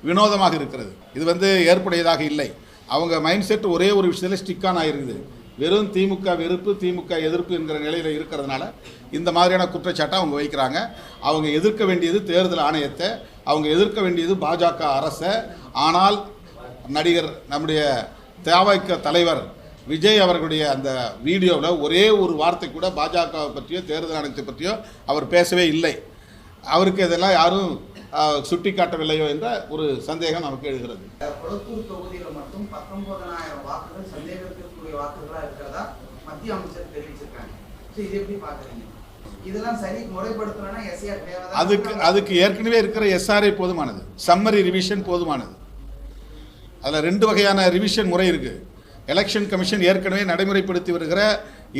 வினோதமாக இருக்கிறது. இது ஏற்புடையதாக இல்லை. அவங்க மைண்ட் செட் ஒரே ஒரு விஷயத்தில் ஸ்டிக்கான ஆயிருக்குது. வெறும் திமுக வெறுப்பு, திமுக எதிர்ப்பு என்கிற நிலையில் இருக்கிறதுனால இந்த மாதிரியான குற்றச்சாட்டை அவங்க வைக்கிறாங்க. அவங்க எதிர்க்க வேண்டியது தேர்தல் ஆணையத்தை, அவங்க எதிர்க்க வேண்டியது பாஜக அரசை. ஆனால் நடிகர் நம்முடைய தவிக தலைவர் விஜய் அவர்களுடைய அந்த வீடியோவில் ஒரே ஒரு வார்த்தை கூட பாஜகவை பற்றியோ தேர்தல் ஆணையத்தை பற்றியோ அவர் பேசவே இல்லை. அவருக்கு இதெல்லாம் யாரும் சுட்டி காட்டவில்லையோ என்ற ஒரு சந்தேகம் நமக்கு எழுகிறது. கொளத்தூர் தொகுதியில் மட்டும் 19,000 வாக்குகள் சந்தேகத்திற்குரிய வாக்குகளாக இருக்கிறதா மத்திய அமைச்சர் தெரிவிச்சிருக்காங்க. இது எப்படி பார்க்குறீங்க? இதெல்லாம் சரி முறைப்படுத்தணும்னா எஸ்ஆர் தேவை. அதுக்கு ஏற்கனவே இருக்கிற எஸ்ஆர்ஐ போதுமானது, சம்மரி ரிவிஷன் போதுமானது. அதில் 2 வகையான ரிவிஷன் முறை இருக்குது. எலெக்ஷன் கமிஷன் ஏற்கனவே நடைமுறைப்படுத்தி வருகிற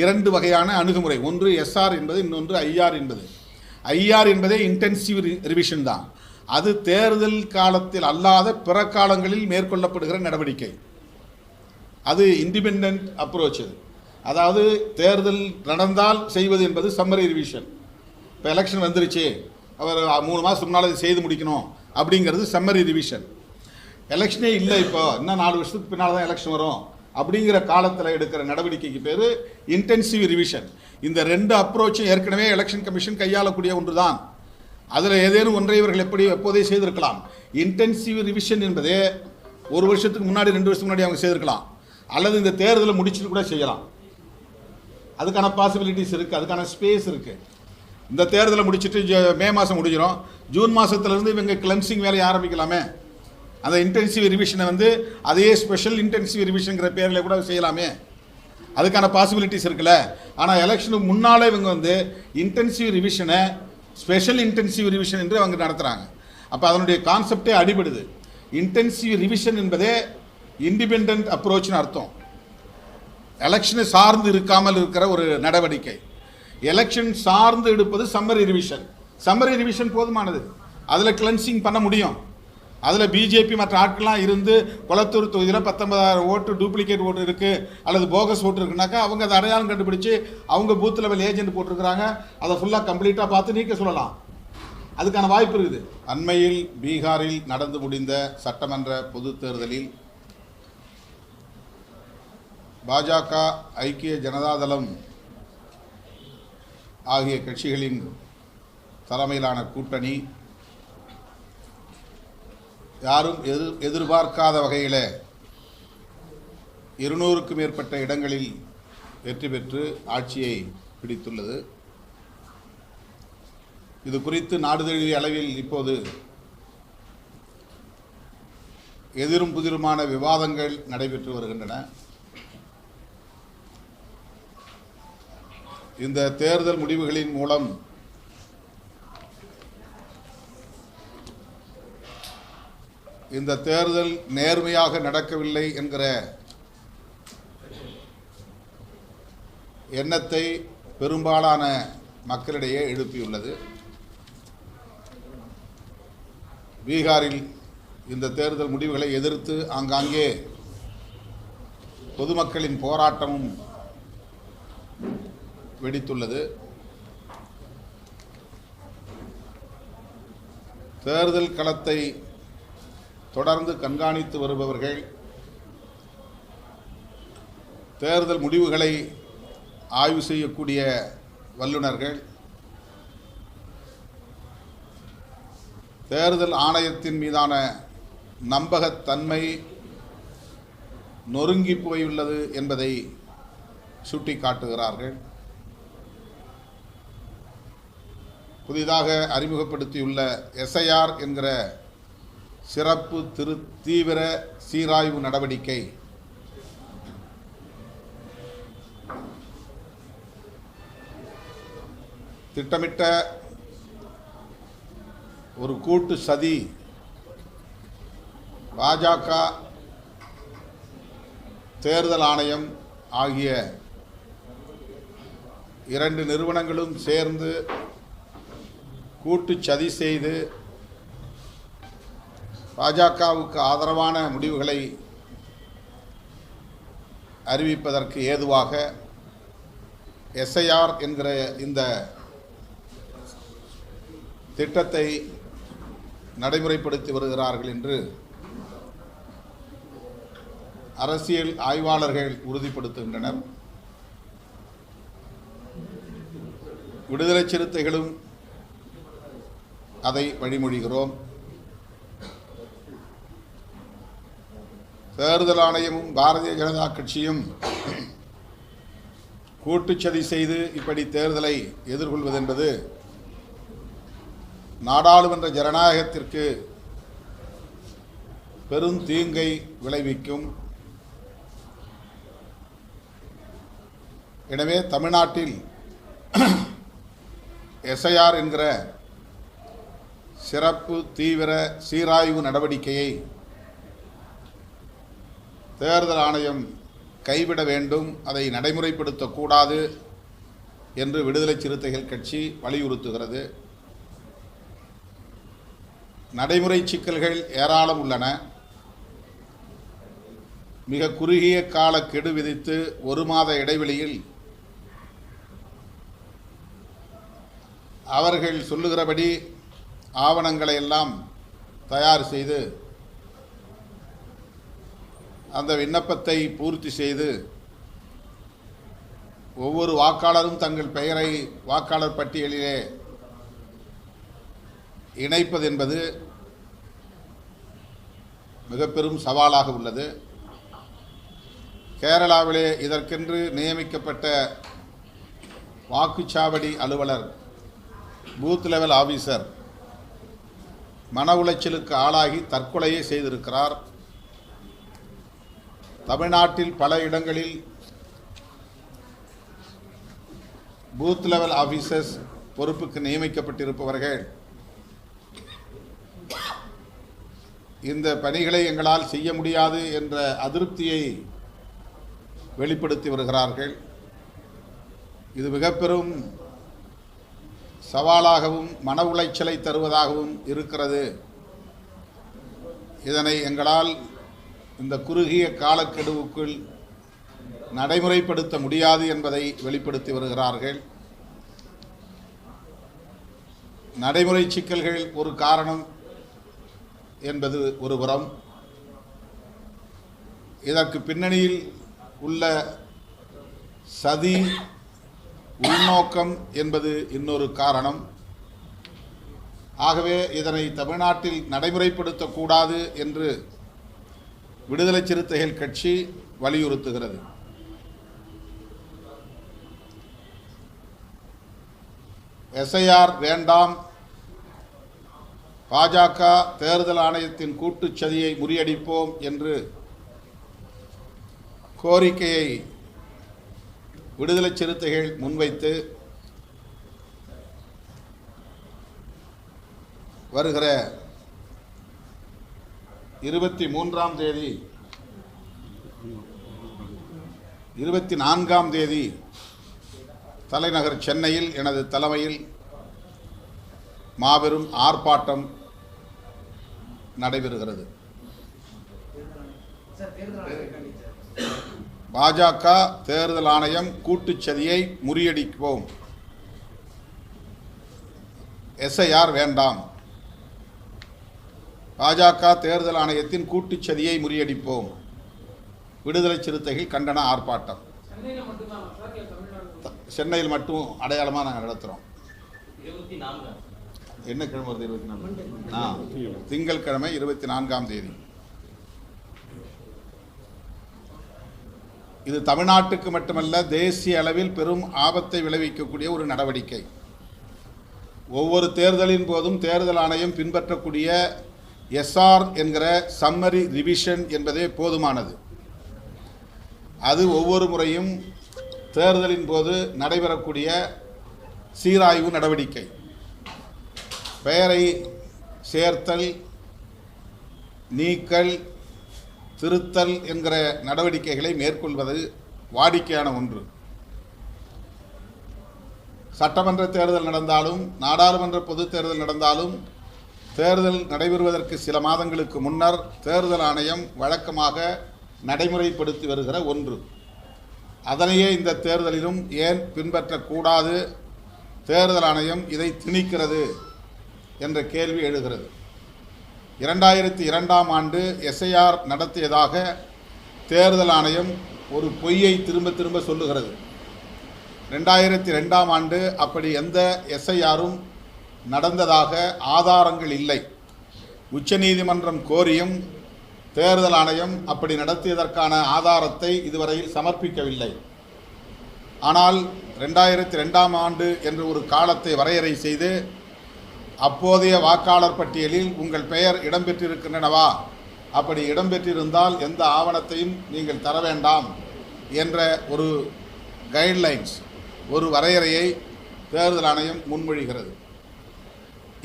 2 வகையான அணுகுமுறை. ஒன்று எஸ்ஆர் என்பது, இன்னொன்று ஐஆர் என்பது. ஐஆர் என்பதே இன்டென்சிவ் ரிவிஷன் தான். அது தேர்தல் காலத்தில் அல்லாத பிற காலங்களில் மேற்கொள்ளப்படுகிற நடவடிக்கை. அது இண்டிபெண்டன்ட் அப்ரோச். அதாவது தேர்தல் நடந்தால் செய்வது என்பது சம்மரி ரிவிஷன். இப்போ எலெக்ஷன் வந்துருச்சு, அவர் 3 மாதத்துக்கு முன்னால் செய்து முடிக்கணும் அப்படிங்கிறது சம்மரி ரிவிஷன். எலெக்ஷனே இல்லை, இப்போ இன்னும் 4 வருஷத்துக்கு பின்னால் தான் எலெக்ஷன் வரும் அப்படிங்கிற காலத்தில் எடுக்கிற நடவடிக்கைக்கு பேர் இன்டென்சிவ் ரிவிஷன். இந்த 2 அப்ரோச்சும் ஏற்கனவே எலெக்ஷன் கமிஷன் கையாளக்கூடிய ஒன்று தான். அதில் ஏதேனும் ஒன்றை இவர்கள் எப்போதே செய்திருக்கலாம். இன்டென்சிவ் ரிவிஷன் என்பதே 1 வருஷத்துக்கு முன்னாடி 2 வருஷத்துக்கு முன்னாடி அவங்க செய்திருக்கலாம், அல்லது இந்த தேர்தலை முடிச்சுட்டு கூட செய்யலாம். அதுக்கான பாசிபிலிட்டிஸ் இருக்குது, அதுக்கான ஸ்பேஸ் இருக்குது. இந்த தேர்தலை முடிச்சுட்டு மே மாதம் முடிஞ்சிடும், ஜூன் மாதத்துலேருந்து இவங்க கிளென்சிங் வேலையை ஆரம்பிக்கலாமே. அந்த இன்டென்சிவ் ரிவிஷனை அதே ஸ்பெஷல் இன்டென்சிவ் ரிவிஷனுங்கிற பேரில் கூட செய்யலாமே. அதுக்கான பாசிபிலிட்டிஸ் இருக்குல்ல. ஆனால் எலெக்ஷனுக்கு முன்னாலே இவங்க இன்டென்சிவ் ரிவிஷனை ஸ்பெஷல் இன்டென்சிவ் ரிவிஷன் என்று அவங்க நடத்துகிறாங்க. அப்போ அதனுடைய கான்செப்டே அடிபடுது. இன்டென்சிவ் ரிவிஷன் என்பதே இண்டிபெண்ட் அப்ரோச்னு அர்த்தம். எலெக்ஷனை சார்ந்து இருக்காமல் இருக்கிற ஒரு நடவடிக்கை. எலெக்ஷன் சார்ந்து எடுப்பது சம்மரி ரிவிஷன். சம்மரி ரிவிஷன் போதுமானது. அதில் கிளென்சிங் பண்ண முடியும். அதில் பிஜேபி மற்ற ஆட்கள்லாம் இருந்து கொளத்தூர் தொகுதியில் 19,000 ஓட்டு டூப்ளிகேட் ஓட்டு இருக்குது அல்லது போகஸ் ஓட்டு இருக்குனாக்கா அவங்க அதை அடையாளம் கண்டுபிடிச்சி அவங்க பூத் லெவல் ஏஜென்ட் போட்டிருக்கிறாங்க, அதை ஃபுல்லாக கம்ப்ளீட்டாக பார்த்து நீக்க சொல்லலாம். அதுக்கான வாய்ப்பு இருக்குது. அண்மையில் பீகாரில் நடந்து முடிந்த சட்டமன்ற பொது தேர்தலில் பாஜக, ஐக்கிய ஜனதாதளம் ஆகிய கட்சிகளின் தலைமையிலான கூட்டணி யாரும் எதிர்பார்க்காத வகையில் 200க்கும் மேற்பட்ட இடங்களில் வெற்றி பெற்று ஆட்சியை பிடித்துள்ளது. இது குறித்து நாடு தழுவிய அளவில் இப்போது எதிரும் புதிருமான விவாதங்கள் நடைபெற்று வருகின்றன. இந்த தேர்தல் முடிவுகளின் மூலம் இந்த தேர்தல் நேர்மையாக நடக்கவில்லை என்கிற எண்ணத்தை பெரும்பாலான மக்களிடையே எழுப்பியுள்ளது. பீகாரில் இந்த தேர்தல் முடிவுகளை எதிர்த்து ஆங்காங்கே பொதுமக்களின் போராட்டமும் வெடித்துள்ளது. தேர்தல் களத்தை தொடர்ந்து கண்காணித்து வருபவர்கள், தேர்தல் முடிவுகளை ஆய்வு செய்யக்கூடிய வல்லுநர்கள், தேர்தல் ஆணையத்தின் மீதான நம்பகத்தன்மை நொறுங்கி போயுள்ளது என்பதை சுட்டிக்காட்டுகிறார்கள். புதிதாக அறிமுகப்படுத்தியுள்ள எஸ்ஐஆர் என்கிற சிறப்பு தீவிர சீராய்வு நடவடிக்கை திட்டமிட்ட ஒரு கூட்டு சதி. பாஜக, தேர்தல் ஆணையம் ஆகிய 2 நிறுவனங்களும் சேர்ந்து கூட்டு சதி செய்து பாஜகவுக்கு ஆதரவான முடிவுகளை அறிவிப்பதற்கு ஏதுவாக எஸ்ஐஆர் என்கிற இந்த திட்டத்தை நடைமுறைப்படுத்தி வருகிறார்கள் என்று அரசியல் ஆய்வாளர்கள் உறுதிப்படுத்துகின்றனர். விடுதலை சிறுத்தைகளும் அதை வழிமொழிகிறோம். தேர்தல் ஆணையமும் பாரதிய ஜனதா கட்சியும் கூட்டுச்சதி செய்து இப்படி தேர்தலை எதிர்கொள்வது என்பது நாடாளுமன்ற ஜனநாயகத்திற்கு பெரும் தீங்கை விளைவிக்கும். எனவே தமிழ்நாட்டில் எஸ்ஐஆர் என்கிற சிறப்பு தீவிர சீராய்வு நடவடிக்கையை தேர்தல் ஆணையம் கைவிட வேண்டும், அதை நடைமுறைப்படுத்தக்கூடாது என்று விடுதலை சிறுத்தைகள் கட்சி வலியுறுத்துகிறது. நடைமுறை சிக்கல்கள் ஏராளம் உள்ளன. மிக குறுகிய கால கெடு விதித்து 1 மாத இடைவெளியில் அவர்கள் சொல்லுகிறபடி ஆவணங்களை எல்லாம் தயார் செய்து அந்த விண்ணப்பத்தை பூர்த்தி செய்து ஒவ்வொரு வாக்காளரும் தங்கள் பெயரை வாக்காளர் பட்டியலிலே இணைப்பது என்பது மிக பெரும் சவாலாக உள்ளது. கேரளாவிலே இதற்கென்று நியமிக்கப்பட்ட வாக்குச்சாவடி அலுவலர், பூத் லெவல் ஆபீசர் மன உளைச்சலுக்கு ஆளாகி தற்கொலையை செய்திருக்கிறார். தமிழ்நாட்டில் பல இடங்களில் பூத் லெவல் ஆபீசர்ஸ் பொறுப்புக்கு நியமிக்கப்பட்டிருப்பவர்கள் இந்த பணிகளை எங்களால் செய்ய முடியாது என்ற அதிருப்தியை வெளிப்படுத்தி வருகிறார்கள். இது மிக பெரும் சவாலாகவும் மன உளைச்சலை தருவதாகவும் இருக்கிறது. இதனை எங்களால் இந்த குறுகிய காலக்கெடுவுக்குள் நடைமுறைப்படுத்த முடியாது என்பதை வெளிப்படுத்தி வருகிறார்கள். நடைமுறை சிக்கல்கள் ஒரு காரணம் என்பது ஒருபுறம், இதற்கு பின்னணியில் உள்ள சதி உள்நோக்கம் என்பது இன்னொரு காரணம். ஆகவே இதனை தமிழ்நாட்டில் நடைமுறைப்படுத்தக்கூடாது என்று விடுதலை சிறுத்தைகள் கட்சி வலியுறுத்துகிறது. எஸ்ஐஆர் வேண்டாம், பாஜக தேர்தல் ஆணையத்தின் கூட்டுச்சதியை முறியடிப்போம் என்று கோரிக்கையை விடுதலை சிறுத்தைகள் முன்வைத்து வருகிற 24ஆம் தேதி தலைநகர் சென்னையில் எனது தலைமையில் மாபெரும் ஆர்ப்பாட்டம் நடைபெறுகிறது. பாஜக தேர்தல் ஆணையம் கூட்டுச்சதியை முறியடிப்போம், எஸ்ஐஆர் வேண்டாம், பாஜக தேர்தல் ஆணையத்தின் கூட்டுச்சதியை முறியடிப்போம், விடுதலை சிறுத்தைகள் கண்டன ஆர்ப்பாட்டம். சென்னையில் மட்டும் அடையாளமாக நாங்கள் நடத்துகிறோம். என்ன கிழமை வருது? 24 திங்கட்கிழமை 24ஆம் தேதி. இது தமிழ்நாட்டுக்கு மட்டுமல்ல, தேசிய அளவில் பெரும் ஆபத்தை விளைவிக்கக்கூடிய ஒரு நடவடிக்கை. ஒவ்வொரு தேர்தலின் போதும் தேர்தல் ஆணையம் பின்பற்றக்கூடிய எஸ்ஆர் என்கிற சம்மரி ரிவிஷன் என்பதே போதுமானது. அது ஒவ்வொரு முறையும் தேர்தலின் போது நடைபெறக்கூடிய சீராய்வு நடவடிக்கை. பெயரை சேர்த்தல், நீக்கல், திருத்தல் என்கிற நடவடிக்கைகளை மேற்கொள்வது வாடிக்கையான ஒன்று. சட்டமன்ற தேர்தல் நடந்தாலும் நாடாளுமன்ற பொதுத் தேர்தல் நடந்தாலும் தேர்தல் நடைபெறுவதற்கு சில மாதங்களுக்கு முன்னர் தேர்தல் ஆணையம் வழக்கமாக நடைமுறைப்படுத்தி வருகிற ஒன்று. அதனையே இந்த தேர்தலிலும் ஏன் பின்பற்றக்கூடாது, தேர்தல் ஆணையம் இதை திணிக்கிறது என்ற கேள்வி எழுகிறது. 2002ஆம் ஆண்டு எஸ்ஐஆர் நடத்தியதாக தேர்தல் ஆணையம் ஒரு பொய்யை திரும்ப திரும்ப சொல்லுகிறது. 2002ஆம் ஆண்டு அப்படி எந்த எஸ்ஐஆரும் நடந்ததாக ஆதாரங்கள் இல்லை. உச்சநீதிமன்றம் கோரியும் தேர்தல் ஆணையம் அப்படி நடத்தியதற்கான ஆதாரத்தை இதுவரையில் சமர்ப்பிக்கவில்லை. ஆனால் 2002ஆம் ஆண்டு என்று ஒரு காலத்தை வரையறை செய்து அப்போதைய வாக்காளர் பட்டியலில் உங்கள் பெயர் இடம்பெற்றிருக்கின்றனவா, அப்படி இடம்பெற்றிருந்தால் எந்த ஆவணத்தையும் நீங்கள் தர வேண்டாம் என்ற ஒரு கைட்லைன்ஸ், ஒரு வரையறையை தேர்தல் ஆணையம் முன்மொழிகிறது.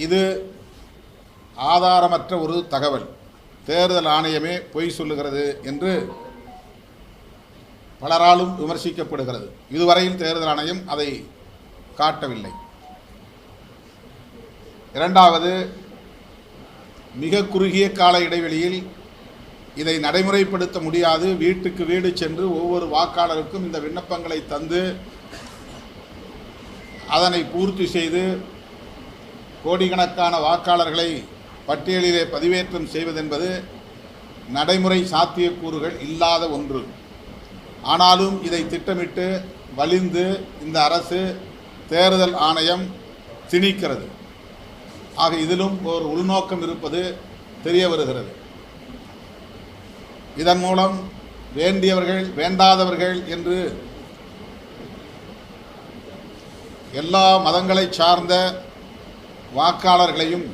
இது ஆதாரமற்ற ஒரு தகவல். தேர்தல் ஆணையமே பொய் சொல்லுகிறது என்று பலராலும் விமர்சிக்கப்படுகிறது. இதுவரையில் தேர்தல் ஆணையம் அதை காட்டவில்லை. இரண்டாவது, மிக குறுகிய கால இடைவெளியில் இதை நடைமுறைப்படுத்த முடியாது. வீட்டுக்கு வீடு சென்று ஒவ்வொரு வாக்காளருக்கும் இந்த விண்ணப்பங்களை தந்து அதனை பூர்த்தி செய்து கோடிக்கணக்கான வாக்காளர்களை பட்டியலிலே பதிவேற்றம் செய்வதென்பது நடைமுறை சாத்தியக்கூறுகள் இல்லாத ஒன்று. ஆனாலும் இதை திட்டமிட்டு வலிந்து இந்த அரசு தேர்தல் ஆணையம் திணிக்கிறது. ஆக இதிலும் ஒரு உள்நோக்கம் இருப்பது தெரிய வருகிறது. இதன் மூலம் வேண்டியவர்கள் வேண்டாதவர்கள் என்று எல்லா மதங்களை சார்ந்த வாக்காளர்களையும்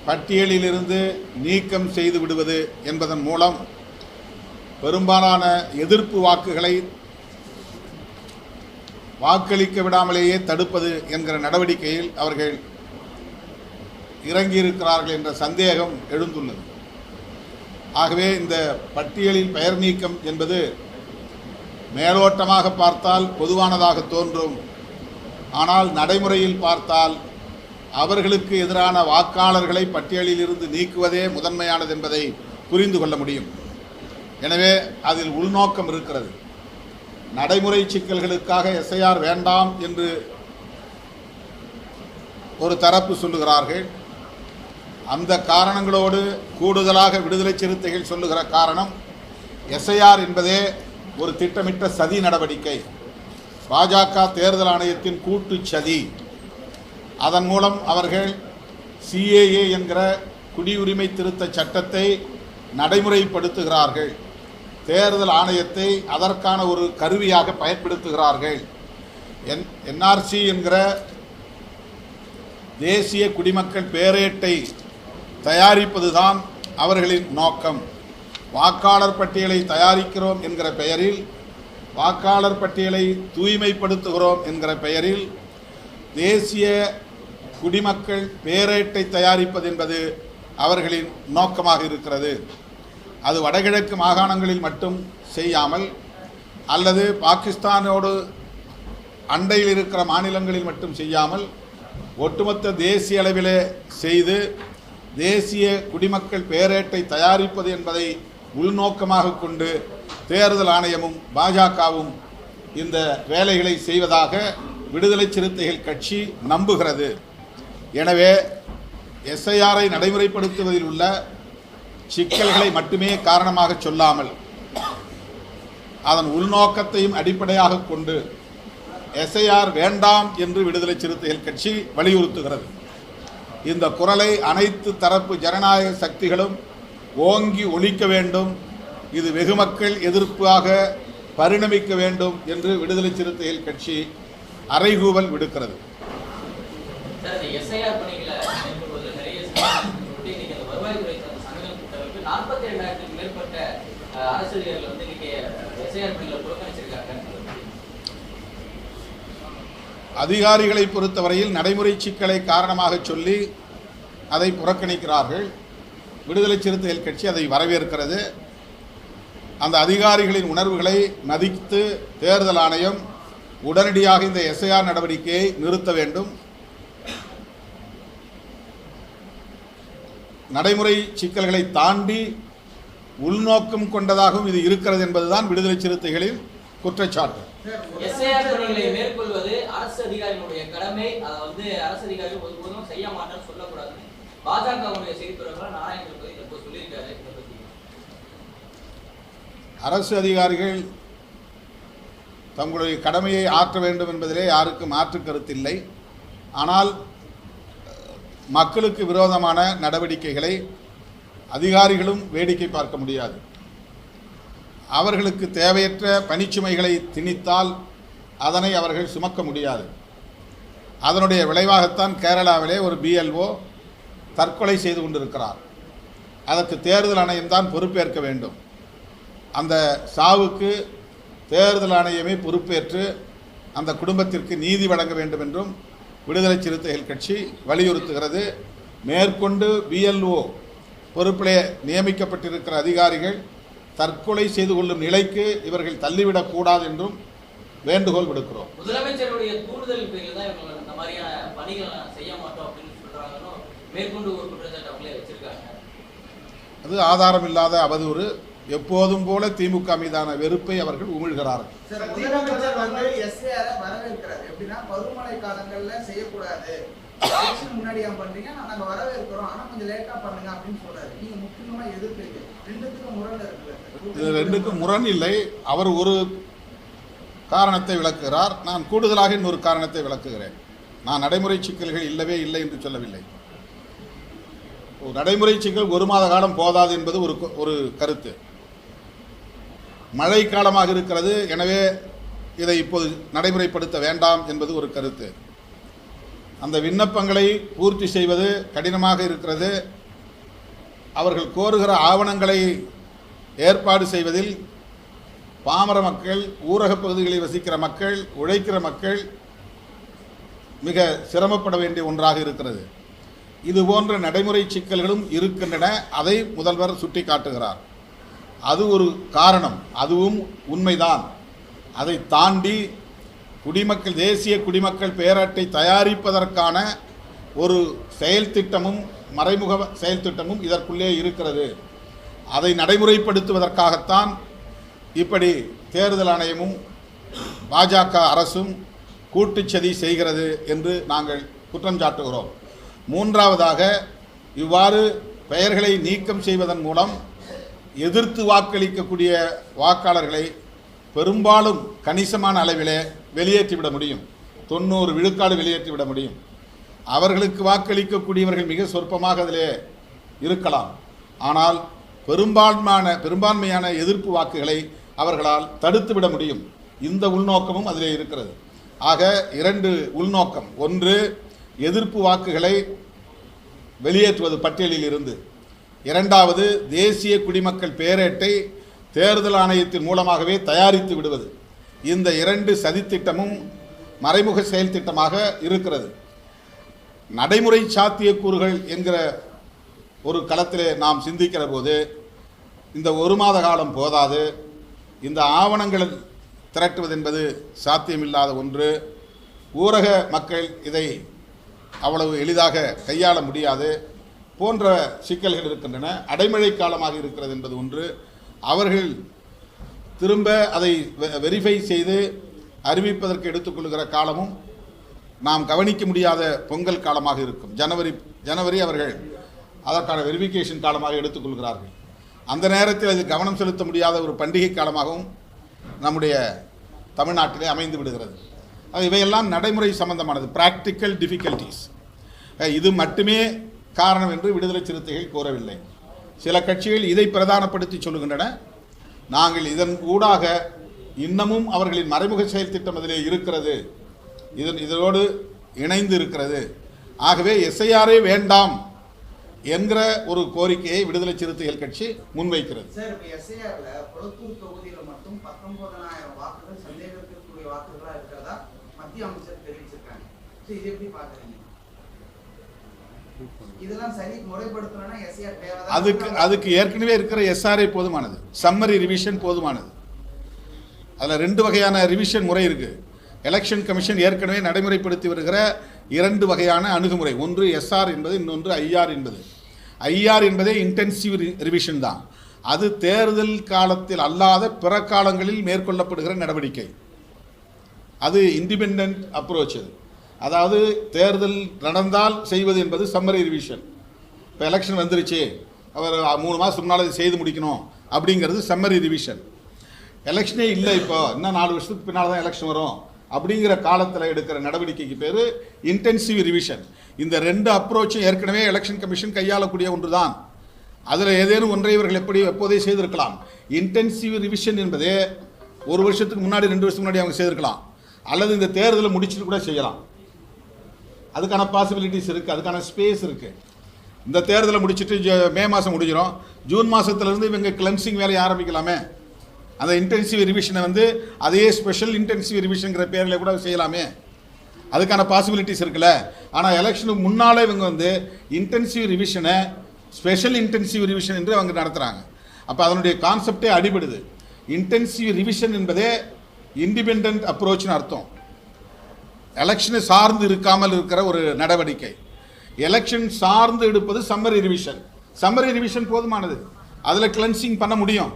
பட்டியலிலிருந்து நீக்கம் செய்து விடுவது என்பதன் மூலம் பெரும்பாலான எதிர்ப்பு வாக்குகளை வாக்களிக்க விடாமலேயே தடுப்பது என்கிற நடவடிக்கையில் அவர்கள் இறங்கியிருக்கிறார்கள் என்ற சந்தேகம் எழுந்துள்ளது. ஆகவே இந்த பட்டியலில் பெயர் நீக்கம் என்பது மேலோட்டமாக பார்த்தால் பொதுவானதாக தோன்றும். ஆனால் நடைமுறையில் பார்த்தால் அவர்களுக்கு எதிரான வாக்காளர்களை பட்டியலில் இருந்து நீக்குவதே முதன்மையானது என்பதை புரிந்து கொள்ள முடியும். எனவே அதில் உள்நோக்கம் இருக்கிறது. நடைமுறை சிக்கல்களுக்காக எஸ்ஐஆர் வேண்டாம் என்று ஒரு தரப்பு சொல்லுகிறார்கள். அந்த காரணங்களோடு கூடுதலாக விடுதலை சிறுத்தைகள் சொல்லுகிற காரணம், எஸ்ஐஆர் என்பதே ஒரு திட்டமிட்ட சதி நடவடிக்கை, பாஜக தேர்தல் ஆணையத்தின் கூட்டு சதி. அதன் மூலம் அவர்கள் சிஏஏ என்கிற குடியுரிமை திருத்த சட்டத்தை நடைமுறைப்படுத்துகிறார்கள். தேர்தல் ஆணையத்தை அதற்கான ஒரு கருவியாக பயன்படுத்துகிறார்கள். என்ஆர்சி என்கிற தேசிய குடிமக்கள் பேரேட்டை தயாரிப்பதுதான் அவர்களின் நோக்கம். வாக்காளர் பட்டியலை தயாரிக்கிறோம் என்கிற பெயரில், வாக்காளர் பட்டியலை தூய்மைப்படுத்துகிறோம் என்கிற பெயரில் தேசிய குடிமக்கள் பேரேட்டை தயாரிப்பது என்பது அவர்களின் நோக்கமாக இருக்கிறது. அது வடகிழக்கு மாகாணங்களில் மட்டும் செய்யாமல், அல்லது பாகிஸ்தானோடு அண்டையில் இருக்கிற மாநிலங்களில் மட்டும் செய்யாமல், ஒட்டுமொத்த தேசிய அளவிலே செய்து தேசிய குடிமக்கள் பேரேட்டை தயாரிப்பது என்பதை உள்நோக்கமாக கொண்டு தேர்தல் ஆணையமும் பாஜகவும் இந்த வேலைகளை செய்வதாக விடுதலை சிறுத்தைகள் கட்சி நம்புகிறது. எனவே எஸ்ஐஆரை நடைமுறைப்படுத்துவதில் உள்ள சிக்கல்களை மட்டுமே காரணமாக சொல்லாமல் அதன் உள்நோக்கத்தையும் அடிப்படையாக கொண்டு எஸ்ஐஆர் வேண்டாம் என்று விடுதலை சிறுத்தைகள் கட்சி வலியுறுத்துகிறது. இந்த குரலை அனைத்து தரப்பு ஜனநாயக சக்திகளும் ஓங்கி ஒலிக்க வேண்டும். இது வெகுமக்கள் எதிர்ப்பாக பரிணமிக்க வேண்டும் என்று விடுதலை சிறுத்தைகள் கட்சி அறைகூவல் விடுக்கிறது. அதிகாரிகளை பொறுத்தவரையில் நடைமுறை சிக்கலை காரணமாக சொல்லி அதை புறக்கணிக்கிறார்கள். விடுதலை சிறுத்தைகள் கட்சி அதை வரவேற்கிறது. அந்த அதிகாரிகளின் உணர்வுகளை மதித்து தேர்தல் ஆணையம் உடனடியாக இந்த எஸ்ஐஆர் நடவடிக்கையை நிறுத்த வேண்டும். நடைமுறை சிக்கல்களை தாண்டி உள்நோக்கம் கொண்டதாகவும் இது இருக்கிறது என்பதுதான் விடுதலை சிறுத்தைகளின் குற்றச்சாட்டு. மேற்கொள்வது அரசு அதிகாரிகளுடைய கடமை. அதை அரசு அதிகாரிகள் ஒருபோதும் செய்ய மாட்டேன்னு சொல்லக்கூடாது. பாஜகவுடைய செய்தித்துறைகளை அரசு அதிகாரிகள் தங்களுடைய கடமையை ஆற்ற வேண்டும் என்பதிலே யாருக்கும் மாற்று கருத்தில்லை. ஆனால் மக்களுக்கு விரோதமான நடவடிக்கைகளை அதிகாரிகளும் வேடிக்கை பார்க்க முடியாது. அவர்களுக்கு தேவையற்ற பணிச்சுமைகளை திணித்தால் அதனை அவர்கள் சுமக்க முடியாது. அதனுடைய விளைவாகத்தான் கேரளாவிலே ஒரு BLO தற்கொலை செய்து கொண்டிருக்கிறார். அதற்கு தேர்தல் ஆணையம் தான் பொறுப்பேற்க வேண்டும். அந்த சாவுக்கு தேர்தல் ஆணையமே பொறுப்பேற்று அந்த குடும்பத்திற்கு நீதி வழங்க வேண்டும் என்றும் விடுதலை சிறுத்தைகள் கட்சி வலியுறுத்துகிறது. மேற்கொண்டு BLO பொறுப்பிலே நியமிக்கப்பட்டிருக்கிற அதிகாரிகள் தற்கொலை செய்து கொள்ளும் நிலைக்கு இவர்கள் தள்ளிவிடக்கூடாது என்றும் வேண்டுகோள் விடுக்கிறோம். முதலமைச்சருடைய தூண்டுதல் பேரில் தான் இவங்க இந்த மாதிரியான பணிகளை செய்ய மாட்டோம் அப்படின்னு சொல்றாங்கன்னு மேற்கொண்டு ஒரு குற்றச்சாட்டு அவங்களே வச்சிருக்காங்க. அது ஆதாரம் இல்லாத அவதூறு. எப்போதும் போல திமுக மீதான வெறுப்பை அவர்கள் உமிழ்கிறார்கள். முதலமைச்சர் வந்து SAR வரவேற்கிறார். எப்படின்னா பருவமழை காலங்கள்ல செய்யக்கூடாது, முன்னாடி பண்றீங்க, நாங்க வரவேற்கிறோம், ஆனா கொஞ்சம் லேட்டா பண்ணுங்க அப்படின்னு சொல்றாரு. நீங்க முக்கியமா எதிர்ப்பீங்க. ரெண்டுத்துக்கும் முரண் இருக்கு. இது ரெண்டுக்கும் முரண் இல்லை. அவர் ஒரு காரணத்தை விளக்குகிறார், நான் கூடுதலாக இன்னொரு காரணத்தை விளக்குகிறேன். நான் நடைமுறை சிக்கல்கள் இல்லவே இல்லை என்று சொல்லவில்லை. நடைமுறை சிக்கல் 1 மாத காலம் போதாது என்பது ஒரு கருத்து. மழை காலமாக இருக்கிறது, எனவே இதை இப்போது நடைமுறைப்படுத்த வேண்டாம் என்பது ஒரு கருத்து. அந்த விண்ணப்பங்களை பூர்த்தி செய்வது கடினமாக இருக்கிறது. அவர்கள் கோருகிற ஆவணங்களை ஏற்பாடு செய்வதில் பாமர மக்கள், ஊரகப் பகுதிகளில் வசிக்கிற மக்கள், உழைக்கிற மக்கள் மிக சிரமப்பட வேண்டிய ஒன்றாக இருக்கிறது. இது போன்ற நடைமுறை சிக்கல்களும் இருக்கின்றன. அதை முதல்வர் சுட்டி காட்டுகிறார். அது ஒரு காரணம், அதுவும் உண்மைதான். அதை தாண்டி குடிமக்கள், தேசிய குடிமக்கள் பேரட்டை தயாரிப்பதற்கான ஒரு செயல் திட்டமும் மறைமுக செயல் திட்டமும் இதற்குள்ளே இருக்கிறது. அதை நடைமுறைப்படுத்துவதற்காகத்தான் இப்படி தேர்தல் ஆணையமும் பாஜக அரசும் கூட்டுச்சதி செய்கிறது என்று நாங்கள் குற்றம் சாட்டுகிறோம். மூன்றாவதாக, இவ்வாறு பெயர்களை நீக்கம் செய்வதன் மூலம் எதிர்த்து வாக்களிக்கக்கூடிய வாக்காளர்களை பெரும்பாலும் கணிசமான அளவிலே வெளியேற்றிவிட முடியும். 90 விழுக்காடு வெளியேற்றிவிட முடியும். அவர்களுக்கு வாக்களிக்கக்கூடியவர்கள் மிக சொற்பமாக அதிலே இருக்கலாம். ஆனால் பெரும்பான்மையான எதிர்ப்பு வாக்குகளை அவர்களால் தடுத்துவிட முடியும். இந்த உள்நோக்கமும் அதிலே இருக்கிறது. ஆக 2 உள்நோக்கம். ஒன்று, எதிர்ப்பு வாக்குகளை வெளியேற்றுவது பட்டியலில் இருந்து. இரண்டாவது, தேசிய குடிமக்கள் பேரேட்டை தேர்தல் ஆணையத்தின் மூலமாகவே தயாரித்து விடுவது. இந்த 2 சதித்திட்டமும் மறைமுக செயல் திட்டமாக இருக்கிறது. நடைமுறை சாத்தியக்கூறுகள் என்கிற ஒரு களத்திலே நாம் சிந்திக்கிற போது இந்த 1 மாத காலம் போதாது. இந்த ஆவணங்கள் திரட்டுவது என்பது சாத்தியமில்லாத ஒன்று. ஊரக மக்கள் இதை அவ்வளவு எளிதாக கையாள முடியாது போன்ற சிக்கல்கள் இருக்கின்றன. அடைமழை காலமாக இருக்கிறது என்பது ஒன்று. அவர்கள் திரும்ப அதை வெரிஃபை செய்து அறிவிப்பதற்கு எடுத்துக்கொள்கிற காலமும் நாம் கவனிக்க முடியாத பொங்கல் காலமாக இருக்கும். ஜனவரி அவர்கள் அதற்கான வெரிஃபிகேஷன் காலமாக எடுத்துக்கொள்கிறார்கள். அந்த நேரத்தில் அது கவனம் செலுத்த முடியாத ஒரு பண்டிகை காலமாகவும் நம்முடைய தமிழ்நாட்டிலே அமைந்து விடுகிறது. இவையெல்லாம் நடைமுறை சம்பந்தமானது, பிராக்டிக்கல் டிஃபிகல்டிஸ். இது மட்டுமே காரணம் என்று விடுதலை சிறுத்தைகள் கூறவில்லை. சில கட்சிகள் இதை பிரதானப்படுத்தி சொல்லுகின்றன. நாங்கள் இதன் ஊடாக இன்னமும் அவர்களின் மறைமுக செயல் திட்டம் அதிலே இருக்கிறது, இதோடு இணைந்து இருக்கிறது. ஆகவே SIR வேண்டாம் என்கிற ஒரு கோரிக்கையை விடுதலை சிறுத்தைகள் கட்சி முன்வைக்கிறது. சார், இப்போ SIRல கொளத்தூர் தொகுதியில் மட்டும் 19,000 வாக்குகள் சந்தேகத்திற்குரிய வாக்குகளா இருக்கிறதா மத்திய அமைச்சர் தெரிவிச்சிருக்காங்க. இது எப்படி பாக்குறீங்க? இதெல்லாம் சரி முறைப்படுத்தணும்னா SIR தேவைதான். அதுக்கு ஏற்கனவே இருக்கிற SRA போதுமானது, சம்மரி ரிவிஷன் போதுமானது. அதில் 2 வகையான ரிவிஷன் முறை இருக்குது. எலெக்ஷன் கமிஷன் ஏற்கனவே நடைமுறைப்படுத்தி வருகிற 2 வகையான அணுகுமுறை. ஒன்று SR என்பது, இன்னொன்று IR என்பது. IR என்பதே இன்டென்சிவ் ரிவிஷன் தான். அது தேர்தல் காலத்தில் அல்லாத பிற காலங்களில் மேற்கொள்ளப்படுகிற நடவடிக்கை. அது இண்டிபெண்டன்ட் அப்ரோச். அதாவது தேர்தல் நடந்தால் செய்வது என்பது சம்மரி ரிவிஷன். இப்போ எலெக்ஷன் வந்துருச்சு, அவர் 3 மாதம் முன்னால் செய்து முடிக்கணும் அப்படிங்கிறது சம்மரி ரிவிஷன். எலெக்ஷனே இல்லை, இப்போ இன்னும் 4 வருஷத்துக்கு பின்னால் தான் எலெக்ஷன் வரும் அப்படிங்கிற காலத்தில் எடுக்கிற நடவடிக்கைக்கு பேர் இன்டென்சிவ் ரிவிஷன். இந்த 2 அப்ரோச்சும் ஏற்கனவே எலெக்ஷன் கமிஷன் கையாளக்கூடிய ஒன்று தான். அதில் ஏதேனும் ஒன்றை இவர்கள் எப்போதே செய்திருக்கலாம். இன்டென்சிவ் ரிவிஷன் என்பதே 1 வருஷத்துக்கு முன்னாடி 2 வருஷத்துக்கு முன்னாடி அவங்க செய்திருக்கலாம், அல்லது இந்த தேர்தலை முடிச்சுட்டு கூட செய்யலாம். அதுக்கான பாசிபிலிட்டிஸ் இருக்குது, அதுக்கான ஸ்பேஸ் இருக்குது. இந்த தேர்தலை முடிச்சுட்டு மே மாதம் முடிஞ்சிடும், ஜூன் மாதத்துலேருந்து இவங்க கிளென்சிங் வேலையை ஆரம்பிக்கலாமே. அந்த இன்டென்சிவ் ரிவிஷனை வந்து அதே ஸ்பெஷல் இன்டென்சிவ் ரிவிஷனுங்கிற பேரில் கூட செய்யலாமே. அதுக்கான பாசிபிலிட்டிஸ் இருக்குல்ல. ஆனால் எலெக்ஷனுக்கு முன்னால் இவங்க வந்து இன்டென்சிவ் ரிவிஷனை ஸ்பெஷல் இன்டென்சிவ் ரிவிஷன் என்று அவங்க நடத்துகிறாங்க. அப்போ அதனுடைய கான்செப்டே அடிபடுது. இன்டென்சிவ் ரிவிஷன் என்பதே இண்டிபெண்ட் அப்ரோச்னு அர்த்தம். எலெக்ஷனை சார்ந்து இருக்காமல் இருக்கிற ஒரு நடவடிக்கை. எலெக்ஷன் சார்ந்து எடுப்பது சம்மரி ரிவிஷன். சம்மரி ரிவிஷன் போதுமானது, அதில் கிளென்சிங் பண்ண முடியும்.